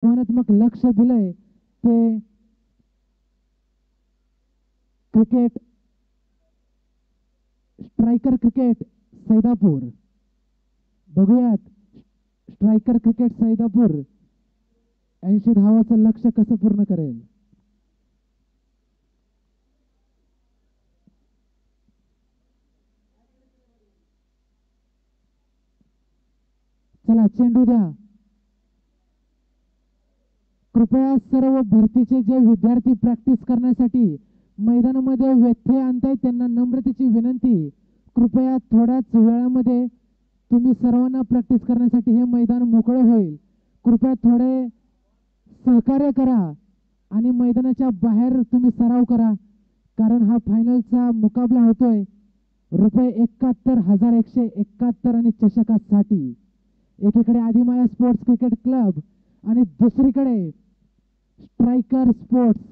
आव्हानात्मक लक्ष दिलंय ते क्रिकेट स्ट्रायकर क्रिकेट सैदापूर. बघूयात स्ट्रायकर क्रिकेट सैदापूर 80 धावाचं लक्ष कसं पूर्ण करेल. चला चेंडू द्या. कृपया सर्व भरतीचे जे विद्यार्थी प्रॅक्टिस करण्यासाठी मैदानामध्ये व्यत्यय आणतायत त्यांना नम्रतेची विनंती. कृपया थोड्याच वेळामध्ये तुम्ही सर्वांना प्रॅक्टिस करण्यासाठी हे मैदान मोकळे होईल. कृपया थोडे सहकार्य करा आणि मैदानाच्या बाहेर तुम्ही सराव करा, कारण हा फायनलचा मुकाबला होतोय ₹71,171 आणि चषकासाठी. एकीकडे आदिमाया स्पोर्ट्स क्रिकेट क्लब आणि दुसरीकडे स्ट्रायकर स्पोर्ट्स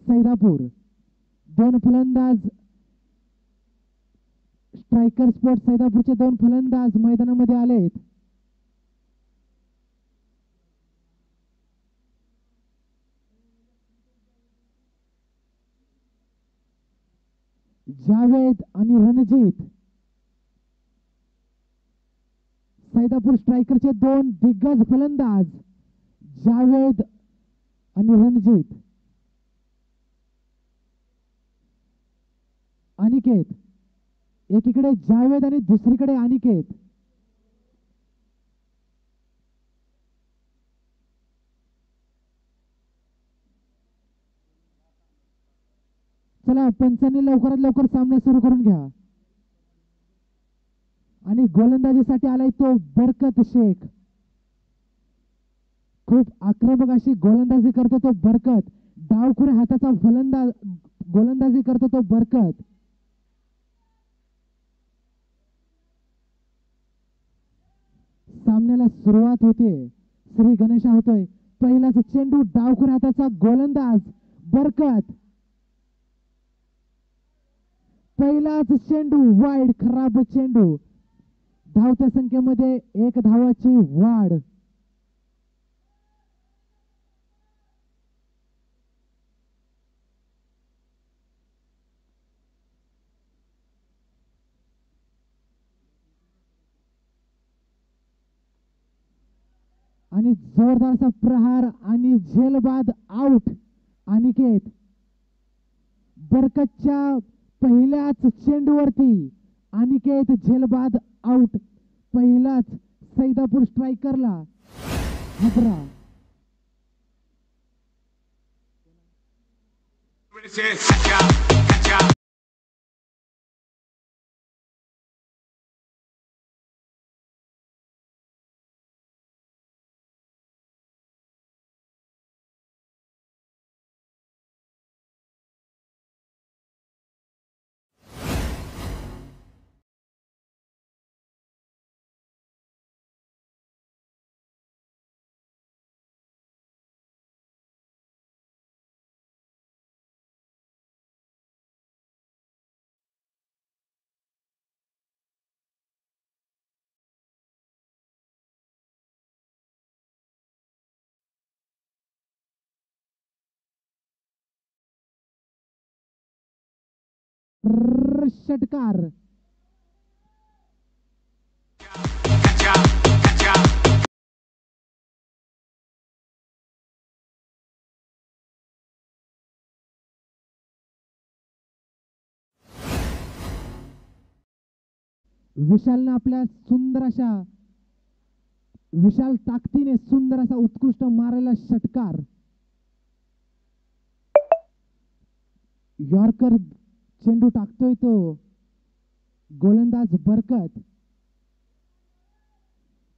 सैदापूर. दोन फलंदाज स्ट्रायकर स्पोर्ट्स सैदापूरचे दोन फलंदाज मैदानामध्ये आलेत. जावेद आणि रणजित. सैदापूर स्ट्रायकरचे दोन दिग्गज फलंदाज जावेद आणि रणजित. अनिकेत. एकीकडे जावेद आणि दुसरीकडे अनिकेत. चला पंचांनी लवकरात लवकर सामना सुरू करून घ्या. आणि गोलंदाजीसाठी आलाय तो बरकत शेख. खूप आक्रमक अशी गोलंदाजी करतो तो बरकत. डावखुऱ्या हाताचा फलंदाज गोलंदाजी करतो तो बरकत. सामन्याला सुरुवात होते. श्री गणेशा होतोय. पहिलाच चेंडू डावखुऱ्या हाताचा गोलंदाज बरकत. पहिलाच चेंडू वाईड. खराब चेंडू. धावत्या संख्येमध्ये 1 धावाची वाढ. आणि जोरदारचा प्रहार आणि झेलबाद आउट. अनिकेत. बरकतच्या पहिल्याच चेंडूवरती अनिकेत झेलबाद आउट. पहिलाच सैदापूर स्ट्रायकरला हादरा. षटकार. विशालने आपल्या सुंदर अशा विशाल ताकदीने सुंदर असा उत्कृष्ट मारायला षटकार. यॉर्कर चेंडू टाकतोय तो गोलंदाज बरकत.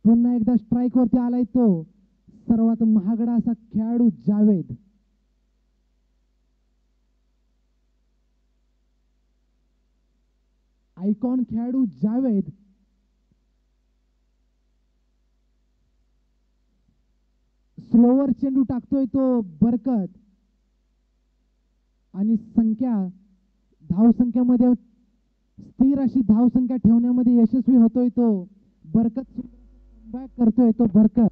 पुन्हा एकदा स्ट्राईक वरती आलाय तो सर्वात महागडा असा खेळाडू जावेद. आयकॉन खेळाडू जावेद. स्लोवर चेंडू टाकतोय तो बरकत. आणि धावसंख्येमध्ये स्थिर अशी धावसंख्या ठेवण्यामध्ये यशस्वी होतोय तो बरकत. कमबॅक करतोय तो बरकत.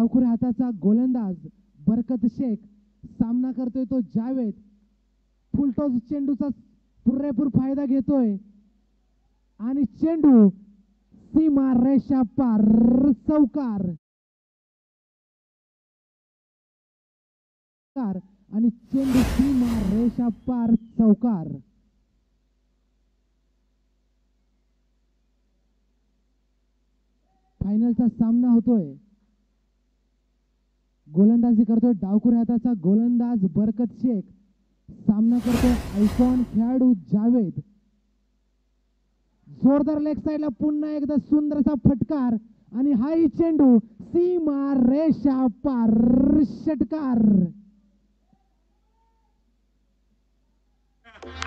डावखुऱ्या हाताचा गोलंदाज बरकत शेख सामना करतोय तो जावेद. फुलटॉस चेंडूचा पुरेपूर फायदा घेतोय आणि चेंडू सीमा रेषा पार, चौकार. आणि चेंडू सीमा रेषा पार, चौकार. फायनलचा सामना होतोय. गोलंदाजी करतोय डावखुऱ्या हाताचा गोलंदाज बरकत शेख सामना करतोय आयकॉन खेळाडू जावेद. जोरदार लेग साइडला पुन्हा एकदा सुंदरसा फटकार आणि हाही चेंडू सीमा रेषा पार, षटकार.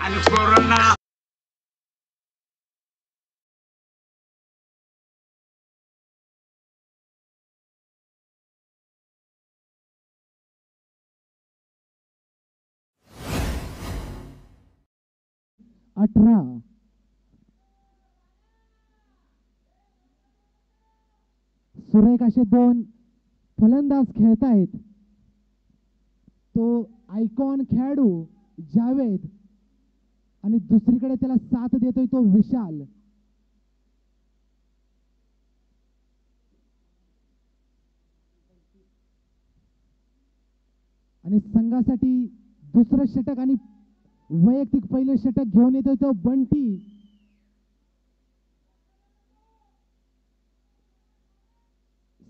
आणि 18. सुरेख असे दोन फलंदाज खेळतायत. तो आयकॉन खेळाडू जावेद आणि दुसरीकडे त्याला साथ देतोय तो विशाल. आणि संघासाठी दुसरं षटक आणि वैयक्तिक पहिले षटक घेऊन येतोय तो बंटी.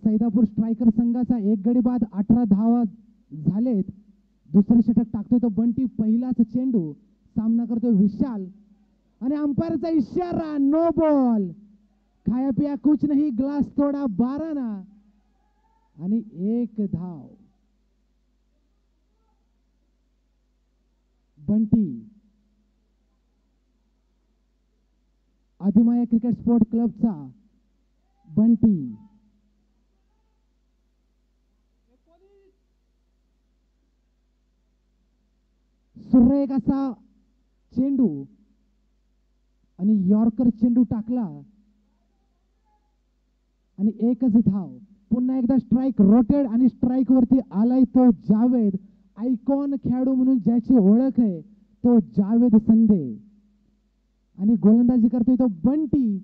सैदापूर स्ट्रायकर संघाचा एक गडी बाद 18 धावा झालेत. दुसरं षटक टाकतोय तो बंटी. पहिलाच चेंडू सामना करतोय विशाल आणि अंपायरचा इशारा, नो बॉल. खाया पिया कुछ नहीं, ग्लास तोडा 12 ना आणि 1 धाव. बंटी आदिमाया क्रिकेट स्पोर्ट क्लबचा बंटी. सुरेख असा चेंडू आणि यॉर्कर चेंडू टाकला आणि 1च धाव. पुन्हा एकदा स्ट्राइक रोटेड आणि स्ट्राइक वरती आलाय तो जावेद. आयकॉन खेळाडू म्हणून ज्याची ओळख आहे तो जावेद संधे आणि गोलंदाजी करतोय तो बंटी.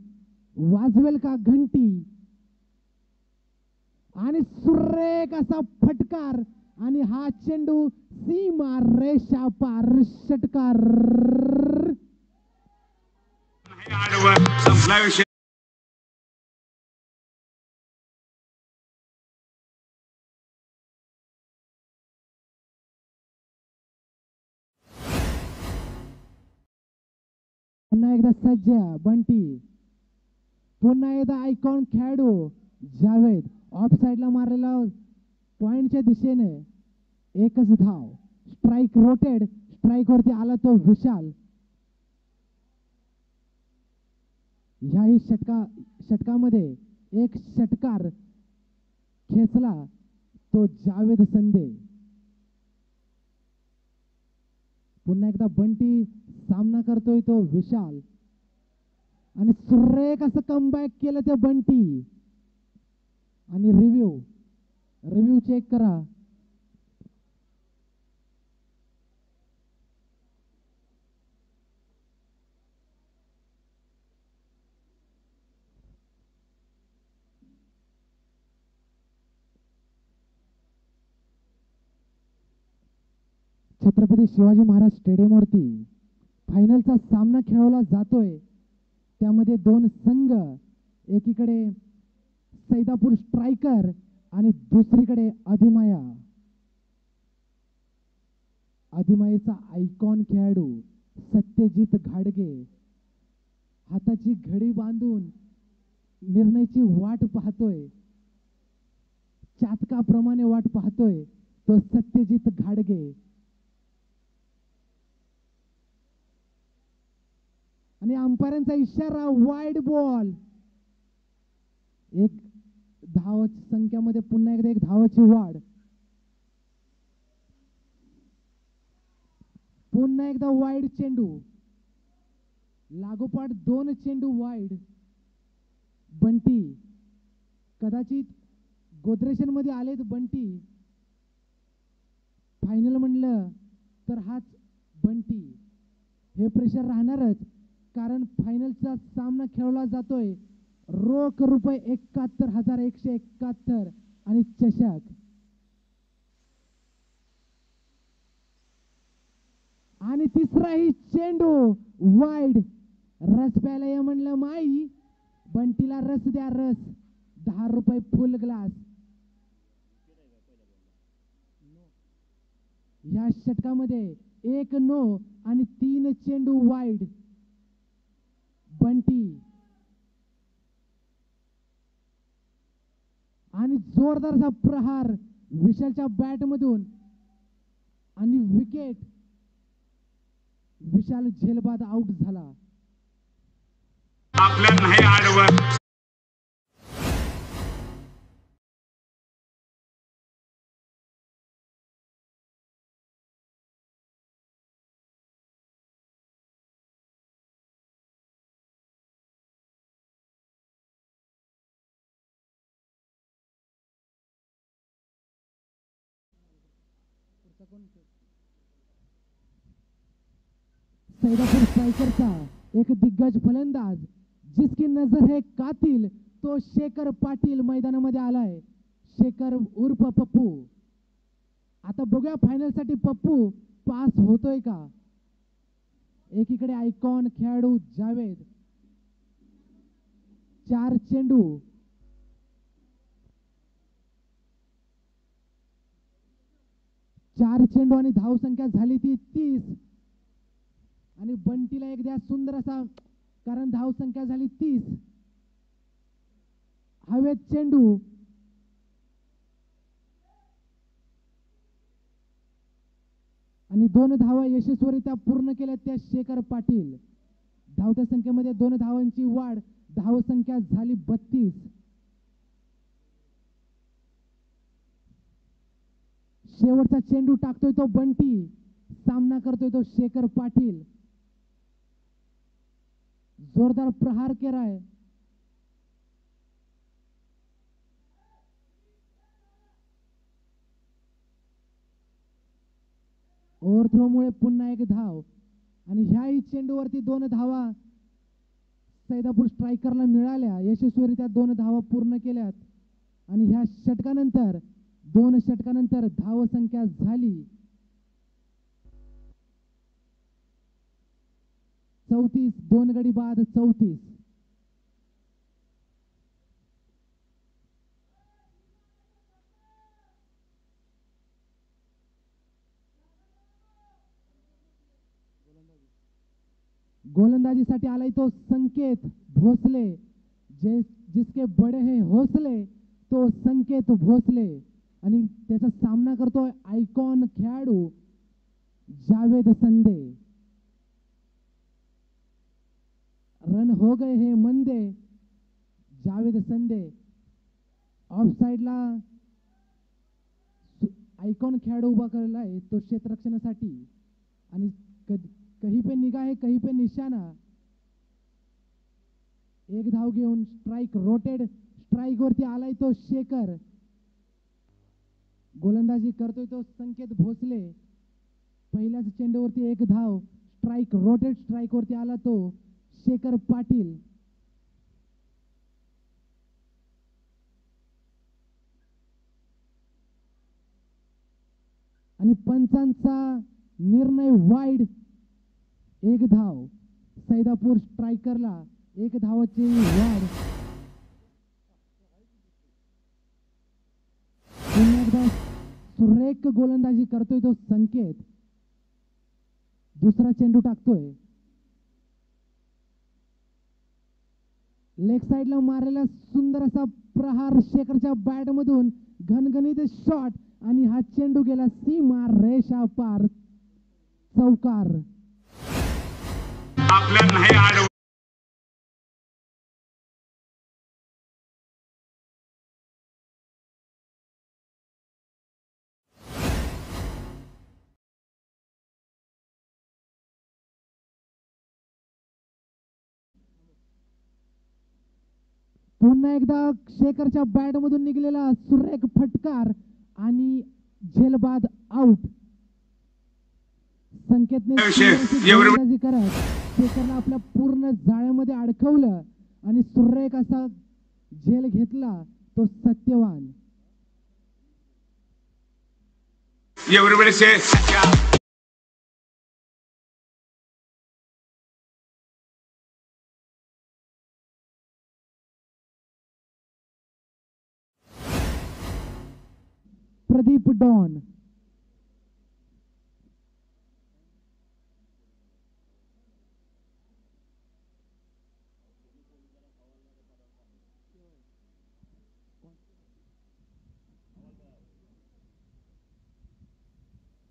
वाजवेल का घंटी आणि सुरेख असा फटकार आणि हा चेंडू सीमा रेषा पार, षटकार. संपला विषय. पुन्हा एकदा सज्ज बंटी. पुन्हा एकदा आयकॉन खेळाडू जावेद. ऑफ साइडला मारलेला पॉइंटच्या दिशेने 1च धाव. स्ट्राइक रोटेड, स्ट्राइक वरती आला तो विशाल. ह्याही षटकामध्ये एक षटकार खेचला तो जावेद संधे. पुन्हा एकदा बंटी सामना करतोय तो विशाल आणि सुरेख असं कमबॅक केलं ते बंटी. आणि रिव्ह्यू चेक करा. छत्रपती शिवाजी महाराज स्टेडियमवरती फायनलचा सामना खेळवला जातोय. त्यामध्ये दोन संघ, एकीकडे सैदापूर स्ट्रायकर आणि दुसरीकडे आदिमायेचा आयकॉन खेळाडू सत्यजित घाडगे. हाताची घडी बांधून निर्णयाची वाट पाहतोय, चातकाप्रमाणे वाट पाहतोय तो सत्यजित घाडगे. आणि अंपायरांचा इशारा, वाईड बॉल. एक धाव संख्यामध्ये पुन्हा एकदा एक धावाची वाढ. पुन्हा एकदा वाईड चेंडू, लागोपाठ 2 चेंडू वाईड. बंटी कदाचित गोदरेशन मध्ये आलेत बंटी. फायनल म्हणलं तर हाच बंटी. हे प्रेशर राहणारच, कारण फायनलचा सामना खेळला जातोय. रोख रुपये 71,171 आणि चषक. आणि तिसराही चेंडू वाईड. रस प्यायला ये म्हणलं माई, बंटीला रस द्या रस. 10 रुपये फुल ग्लास. या षटकामध्ये 1 नो आणि 3 चेंडू वाईड. बंटी आणि जोरदारचा प्रहार विशालच्या बॅट मधून आणि विकेट. विशाल झेलबाद आउट झाला. आपल्या नाही आडवं. सैदापूर स्ट्रायकरचा एक दिग्गज फलंदाज, जिसकी नजर है कातिल, तो शेखर पाटील मैदानामध्ये आलाय. शेखर उर्फ पप्पू. आता बघूया फायनल साठी पप्पू पास होतोय का. एकीकडे आयकॉन खेळाडू जावेद. 4 चेंडू. आणि धाव संख्या झाली ती 30. आणि बंटीला एक द्या सुंदर असा, कारण धाव संख्या झाली 30. हवेत चेंडू. आणि 2 धावा यशस्वीरित्या पूर्ण केल्या त्या शेखर पाटील. धावत्या संख्येमध्ये 2 धावांची वाढ. धाव संख्या झाली 32. शेवटचा चेंडू टाकतोय तो बंटी. सामना करतोय तो शेखर पाटील. जोरदार प्रहार केलाय. ओव्हरथ्रोमुळे पुन्हा एक धाव. आणि ह्याही चेंडूवरती 2 धावा सैदापूर स्ट्रायकरला मिळाल्या. यशस्वीरित्या 2 धावा पूर्ण केल्यात. आणि ह्या षटकानंतर 2 षटकानंतर धाव संख्या झाली 34. 2 गडी बाद 34. गोलंदाजीसाठी आलाय तो संकेत भोसले. जिसके बडे है हौसले, तो संकेत भोसले. आणि त्याचा सामना करतोय आयकॉन खेळाडू जावेद संदे. रन हो गए हे मंदे. जावेद संदे ऑफ साइडला आयकॉन खेळाडू उभा केलाय तो क्षेत्ररक्षणासाठी. आणि कहीं पे निगाह है कहीं पे निशाना. एक धाव घेऊन स्ट्राइक. रोटेड स्ट्राइक वरती आलाय तो शेखर. गोलंदाजी करतोय तो संकेत भोसले. पहिल्याच चेंडूवरती 1 धाव. स्ट्राइक. रोटेड स्ट्राइक वरती आला तो शेखर पाटील. आणि पंचांचा निर्णय वाईड. 1 धाव. सैदापूर स्ट्रायकरला 1 धावाची वाढ. पुन्हा एकदा सुरेख गोलंदाजी करतोय तो संकेत. दुसरा चेंडू टाकतोय. लेग साइडला मारलेला सुंदर असा प्रहार शेखरच्या बॅट मधून. घनघणीत शॉट. आणि हा चेंडू गेला सीमा रेषा पार. चौकार. आपल्या नाही आडवं. पुन्हा एकदा शेखरच्या बॅट मधून निघलेला सुरेख फटकार आणि झेलबाद आउट. संकेतने गोलंदाजी करत शेखरला आपल्या पूर्ण जाळ्यामध्ये अडकवलं आणि सुरेख असा झेल घेतला तो सत्यवान. Everybody say Pradeep don.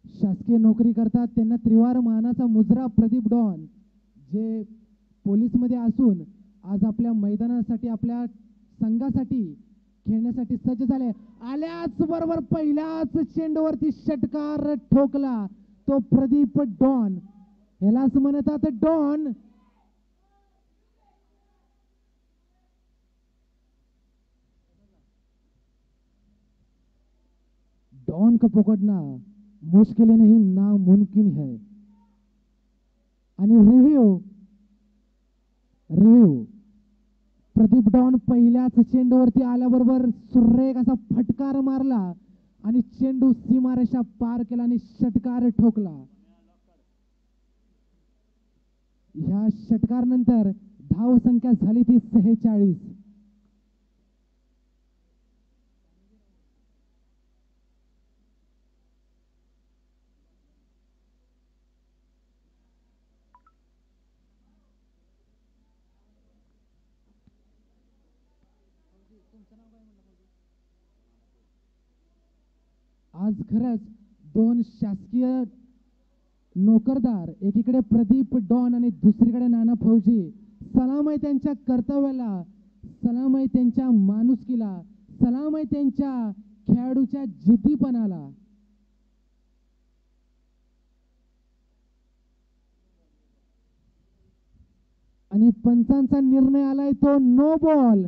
शासकीय नोकरी करतात त्यांना त्रिवार मानाचा मुजरा प्रदीप डॉन, जे पोलीस मध्ये असून आज आपल्या मैदानासाठी आपल्या संघासाठी खेळण्यासाठी सज्ज झाले. आल्याच बरोबर पहिल्याच चेंडूवरती षटकार ठोकला तो प्रदीप डॉन. ह्यालाच म्हणतात डॉन. डॉन को पकडना मुश्किल नहीं नामुमकिन है. आणि रिव्ह्यू प्रदीप डॉन पहिल्याच चेंडूवरती आल्याबरोबर सुरेख असा फटकार मारला आणि चेंडू सीमारेषा पार केला आणि षटकार ठोकला. ह्या षटकार नंतर धाव संख्या झाली ती 46. आज खरंच दोन शासकीय नोकरदार, एकीकडे प्रदीप डॉन आणि दुसरीकडे नाना फौजी, सलाम आहे त्यांच्या कर्तव्याला, सलाम आहे त्यांच्या माणुसकीला, सलाम आहे त्यांच्या खेळाडूच्या जिद्दीपणाला. आणि पंचांचा निर्णय आलाय तो नो बॉल.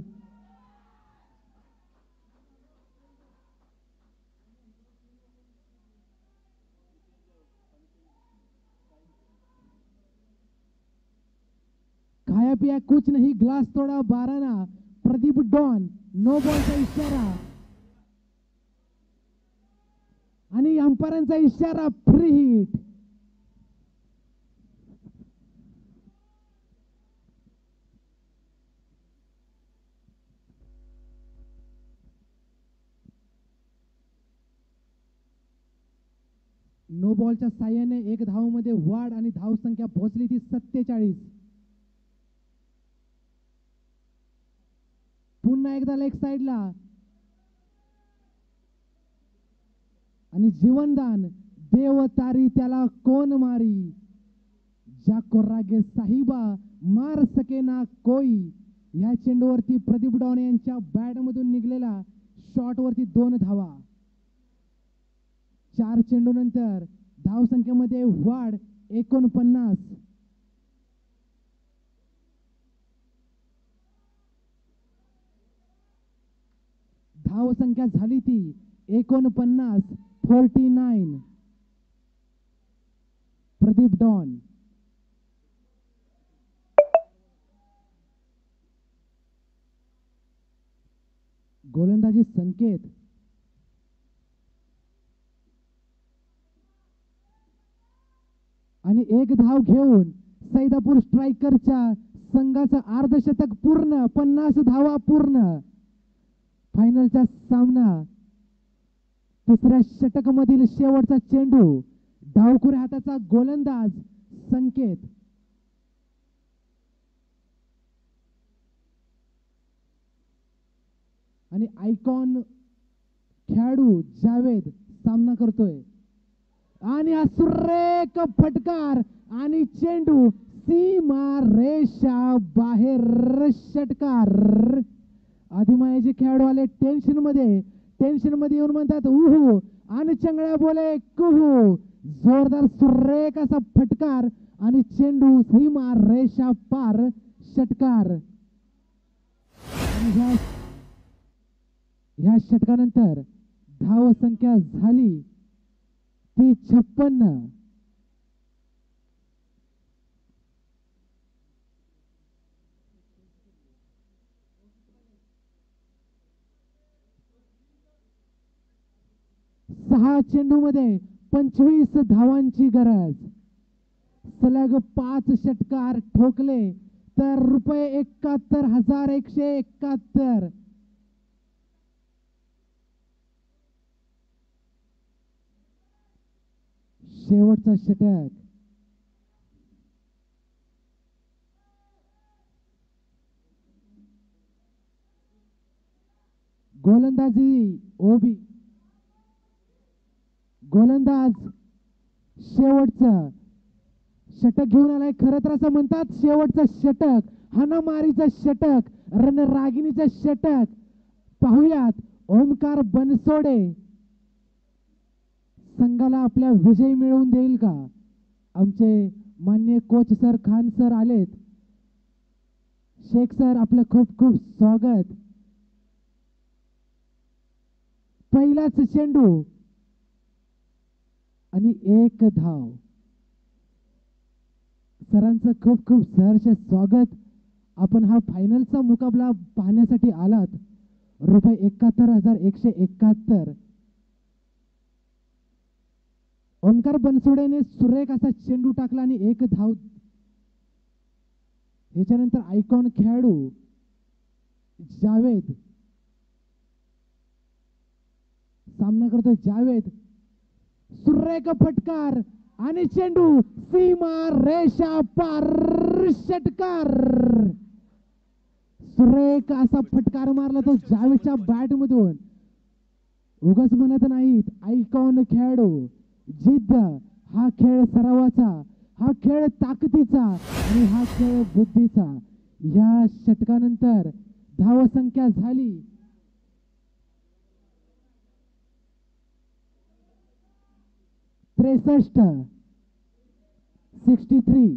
खाया पिया कुछ नहीं, ग्लास तोड़ा बाराना. प्रदीप डॉन नो बॉलचा इशारा आणि अंपायरांचा इशारा फ्री हिट. नो बॉलच्या साह्याने एक धावमध्ये वाढ आणि धाव संख्या पोहोचली ती 47. पुन्हा एकदा लेग साइडला आणि जीवनदान. देव तारी त्याला कोण मारी, जाको रागे साहिबा मार सके ना कोई. या चेंडूवरती प्रदीप डॉन यांच्या बॅट मधून निघलेला शॉट वरती 2 धावा. 4 चेंडू नंतर धाव संख्येमध्ये वाढ 49. धाव संख्या झाली ती 49. प्रदीप डॉन. गोलंदाजी संकेत. आणि एक धाव घेऊन सैदापूर स्ट्रायकरच्या संघाचं अर्धशतक पूर्ण, 50 धावा पूर्ण. फायनलचा सामना, तिसऱ्या षटक मधील शेवटचा चेंडू, डावखुऱ्या हाताचा गोलंदाज संकेत. आणि आयकॉन खेळाडू जावेद सामना करतोय. आणि हा सुरेख फटकार आणि चेंडू सीमा रेषा बाहेर. षटकार. आदिमायाचे खेळाडू आले टेन्शन मध्ये येऊन म्हणतात उहू आणि चंगळ्या बोले कुहू. जोरदार सुरेख असा फटकार आणि चेंडू सीमा रेषा पार. षटकार. आणि ह्या षटकानंतर धाव संख्या झाली ती 56. सहा चेंडू मध्ये 25 धावांची गरज. सलग 5 षटकार ठोकले तर ₹71,171. शेवटचा षटक. गोलंदाजी ओबी. गोलंदाज शेवटचं षटक घेऊन आलाय. खरं तर असं म्हणतात शेवटचं षटक, हाणामारीचं षटक, रणरागिणीचं षटक. पाहुयात ओमकार बनसोडे संघाला आपल्या विजय मिळवून देईल का. आमचे मान्य कोच सर खान सर आलेत. शेख सर आपलं खूप खूप स्वागत. पहिलाच चेंडू आणि 1 धाव. सरांचं खूप खूप सहर्ष स्वागत. आपण हा फायनलचा मुकाबला पाहण्यासाठी आलात. ₹71,171. ओंकार बनसोडेने सुरेख असा चेंडू टाकला आणि 1 धाव. ह्याच्यानंतर आयकॉन खेळाडू जावेद सामना करतोय. जावेद सुरेख फटकार आणि चेंडू सीमा रेषा पार. षटकार. सुरेख असा फटकार मारला तो जावेदच्या बॅट मधून. उगाच म्हणत नाहीत आयकॉन खेळाडू. जिद्द हा खेळ सरावाचा, हा खेळ ताकदीचा आणि हा खेळ बुद्धीचा. या षटकानंतर धावसंख्या झाली 63. 63.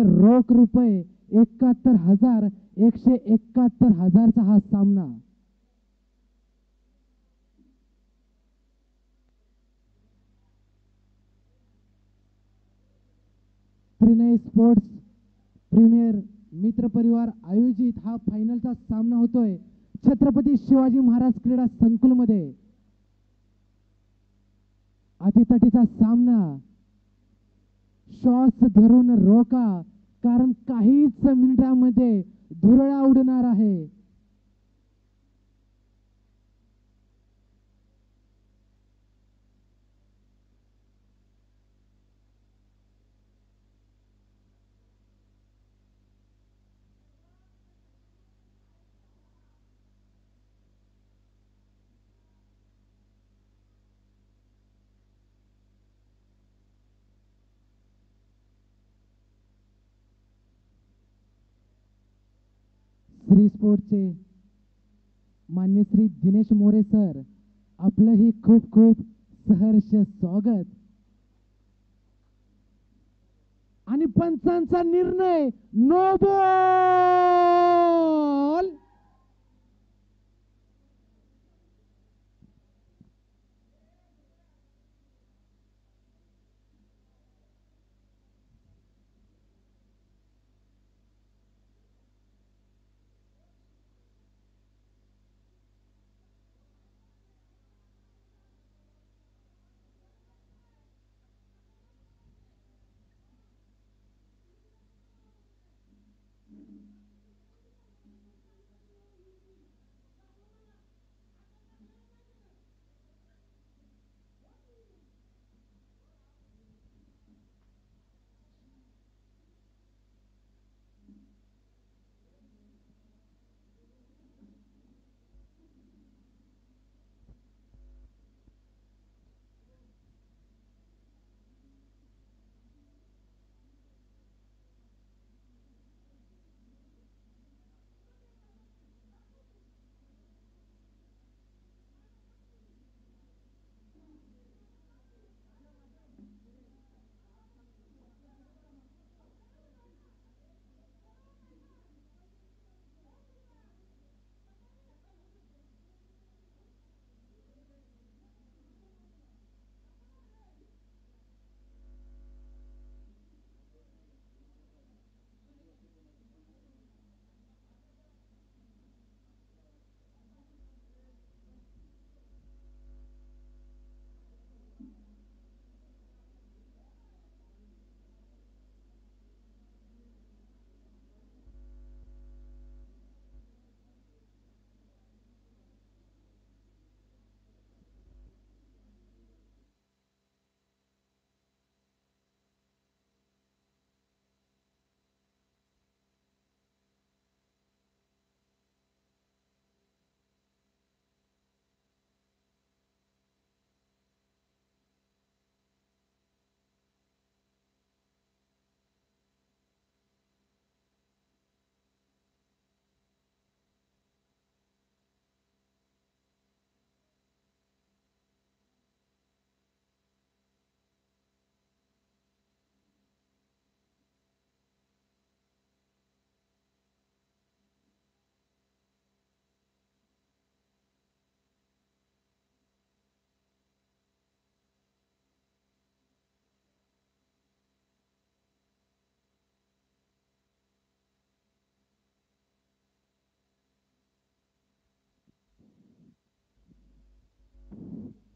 रोख रुपये 71,171 हा सामना. त्रिनय स्पोर्ट्स प्रीमियर मित्र परिवार आयोजित हा फायनलचा सामना होतोय छत्रपती शिवाजी महाराज क्रीडा संकुल मध्ये. अतितटीचा सामना. श्वास धरून रोका, कारण काहीच मिनिटांमध्ये धुरळा उडणार आहे. श्री स्पोर्टचे मान्य श्री दिनेश मोरे सर, आपलंही खूप खूप सहर्ष स्वागत. आणि पंचांचा निर्णय नो बॉल.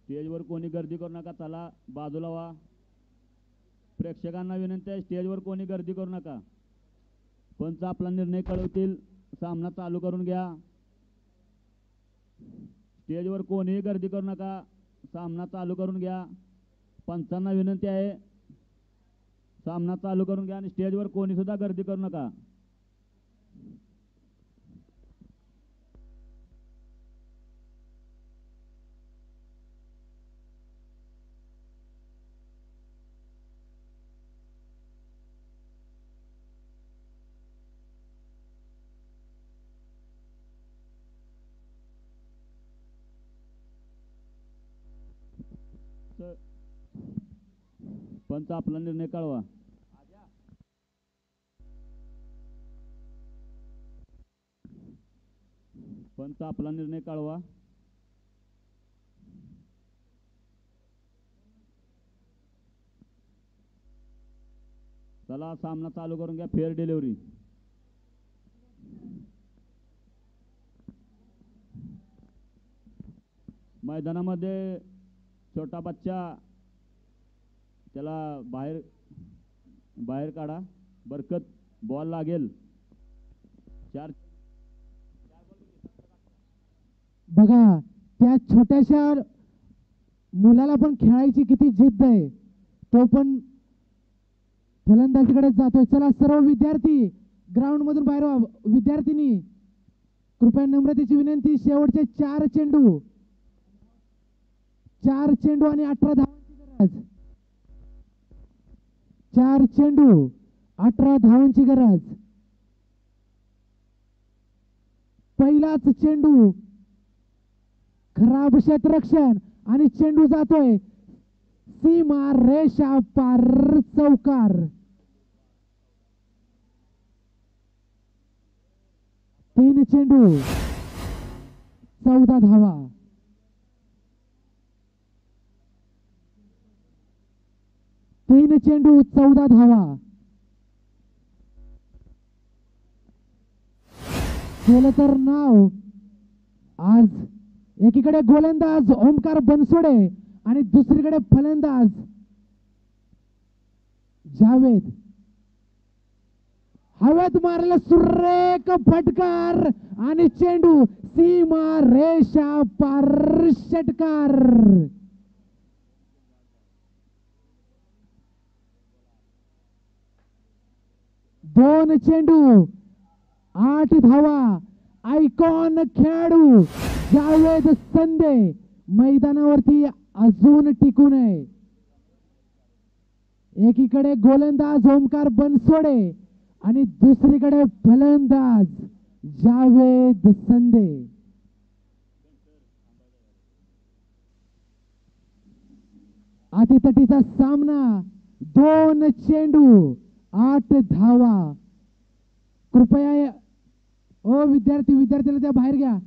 स्टेजवर कोणी गर्दी करू नका, चला बाजूला व्हा. प्रेक्षकांना विनंती आहे, स्टेजवर कोणी गर्दी करू नका. पंच आपला निर्णय कळवतील, सामना चालू करून घ्या. स्टेजवर कोणीही गर्दी करू नका, सामना चालू करून घ्या. पंचांना विनंती आहे, सामना चालू करून घ्या आणि स्टेजवर कोणी सुद्धा गर्दी करू नका. पंच आपला निर्णय कळवा. पंच आपला निर्णय कळवा. चला सामना चालू करून घ्या. Fair delivery. मैदानामध्ये छोटा बच्चा, त्याला बाहेर बाहेर काढा. बरकत बॉल लागेल. बघा त्या छोट्याशा मुलाला पण खेळायची किती जिद्द आहे, तो पण फलंदाजीकडे जातोय. चला सर्व विद्यार्थी ग्राउंड मधून बाहेर व्हा. विद्यार्थिनी कृपया नम्रतेची विनंती, शेवटचे 4 चेंडू आणि 18 धावांची गरज. 4 चेंडू 18 धावांची गरज. पहिलाच चेंडू, खराब क्षेत्ररक्षण आणि चेंडू जातोय सीमा रेषा पार, चौकार. तीन चेंडू 14 धावा. तीन चेंडू 14 धावा. केलं तर नाव आज एकीकडे गोलंदाज ओमकार बनसोडे आणि दुसरीकडे फलंदाज जावेद. हवेत मारलं सुरेख फटकार आणि चेंडू सीमा रेषा पार, षटकार. दोन चेंडू 8 धावा. आयकॉन खेळाडू जावेद संदे मैदानावरती अजून टिकून आहे. एकीकडे गोलंदाज ओमकार बनसोडे आणि दुसरीकडे फलंदाज जावेद संदे. अतितटीचा सामना. 2 चेंडू 8 धावा. कृपया ओ विद्यार्थ्याला त्या बाहेर घ्या.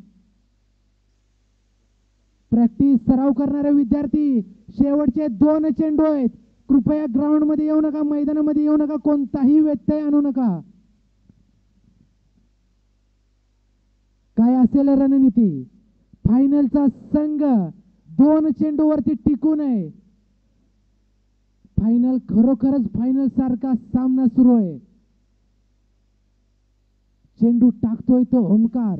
प्रॅक्टिस सराव करणारे विद्यार्थी, शेवटचे 2 चेंडू आहेत. कृपया ग्राउंड मध्ये येऊ नका, मैदानामध्ये येऊ नका, कोणताही व्यत्यय आणू नका. काय असेल रणनीती. फायनलचा संघ 2 चेंडूवरती टिकून आहे. फायनल खरोखरच फायनल सारखा सामना सुरू आहे. चेंडू टाकतोय तो ओमकार.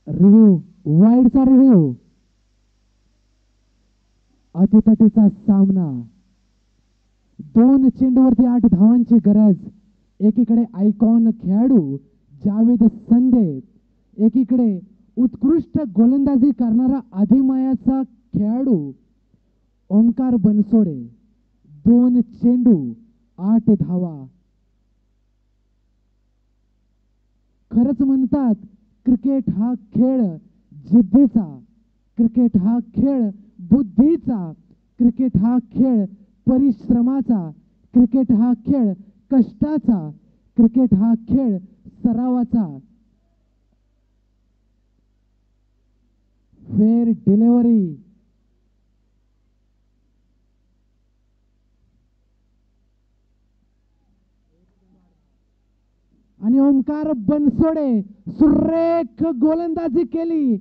रिव्ह्यू, वाईडचा रिव्ह्यू. अतितटीचा सामना. 2 चेंडूवरती 8 धावांची गरज. एकीकडे आयकॉन खेळाडू जावेद संदे, एकीकडे उत्कृष्ट गोलंदाजी करणारा अधिमायाचा खेळाडू ओमकार बनसोडे. 2 चेंडू 8 धावा. खरंच म्हणतात क्रिकेट हा खेळ जिद्दीचा, क्रिकेट हा खेळ बुद्धीचा, क्रिकेट हा खेळ परिश्रमाचा, क्रिकेट हा खेळ कष्टाचा, क्रिकेट हा खेळ सरावाचा. Fair delivery. आणि ओमकार बनसोडे सुरेख गोलंदाजी केली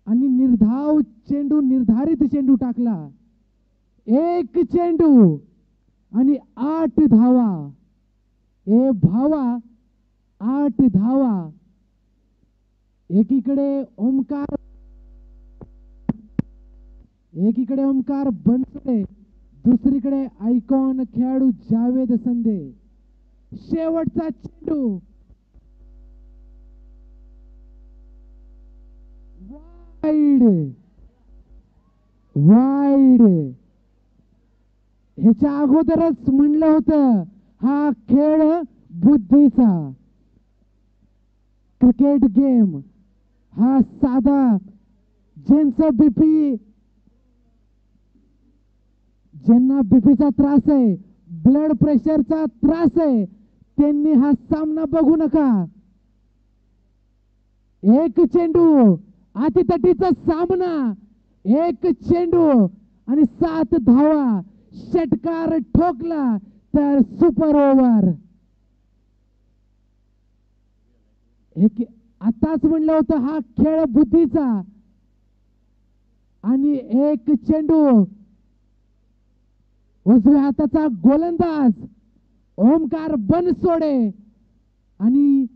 आणि निर्धारित चेंडू टाकला. 1 चेंडू आणि 8 धावा. ए भावा, 8 धावा. एकीकडे ओमकार बनसोडे, दुसरीकडे आयकॉन खेळाडू जावेद संदे. शेवटचा चेंडू वाईड. ह्याच्या अगोदरच म्हणलं होतं हा खेळ बुद्धीचा. क्रिकेट गेम हा साधा, ज्यांना बीपीचा त्रास आहे, ब्लड प्रेशरचा त्रास आहे, त्यांनी हा सामना बघू नका. 1 चेंडू, अतितटीचा सामना. 1 चेंडू आणि 7 धावा. षटकार ठोकला तर सुपर ओव्हर. आताच म्हणलं होतं हा खेळ बुद्धीचा. आणि 1 चेंडू. उजव्या हाताचा गोलंदाज ओमकार बनसोडे आणि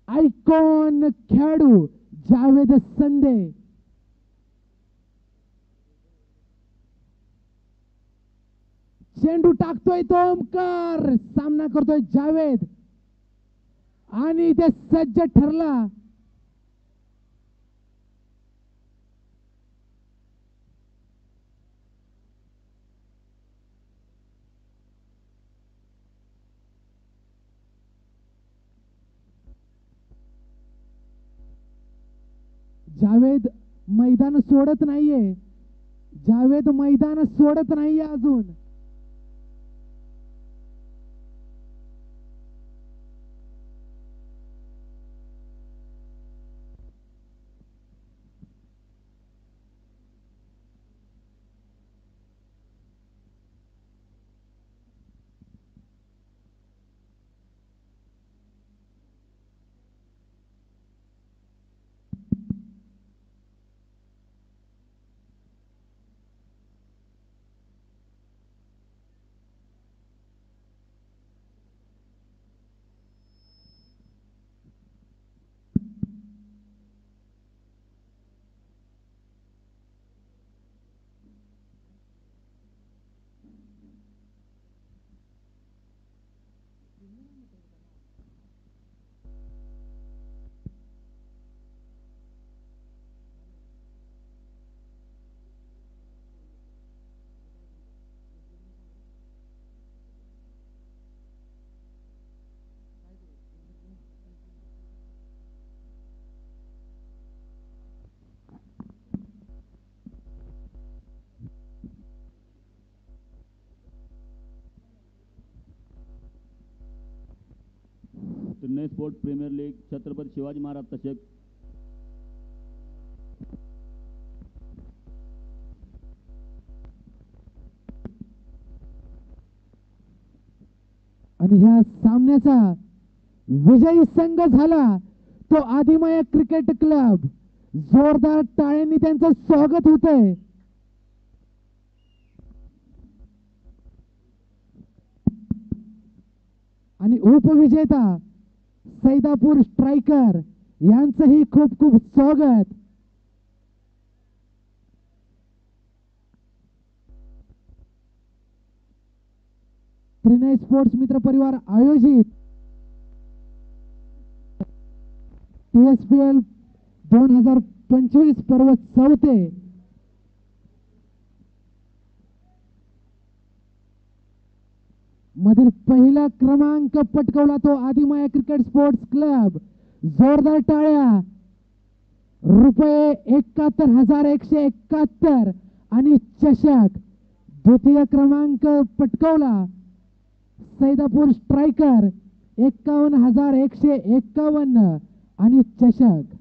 आयकॉन खेळाडू जावेद संदे. चेंडू टाकतोय तो ओमकार, सामना करतोय जावेद आणि ते सज्ज ठरला. जावेद मैदान सोडत नाहीये, जावेद मैदान सोडत नाहीये अजून. Chennai sports premier league Chhatrapati Shivaji Maharaj चषक आणि ह्या सामन्याचा विजयी संघ झाला तो आदिमाया क्रिकेट क्लब. जोरदार टाळ्यांनी त्यांचं स्वागत होतंय. आणि उपविजेता सैदापूर स्ट्रायकर यांचंही खूप खूप स्वागत. त्रिनय स्पोर्ट्स मित्र परिवार आयोजित TSPL 2025 पर्व 4 मधील पहिला क्रमांक पटकावला तो आदिमाया क्रिकेट स्पोर्ट्स क्लब. जोरदार टाळ्या. रुपये 71,171 आणि चषक. द्वितीय क्रमांक पटकावला सैदापूर स्ट्रायकर 51,151 आणि चषक.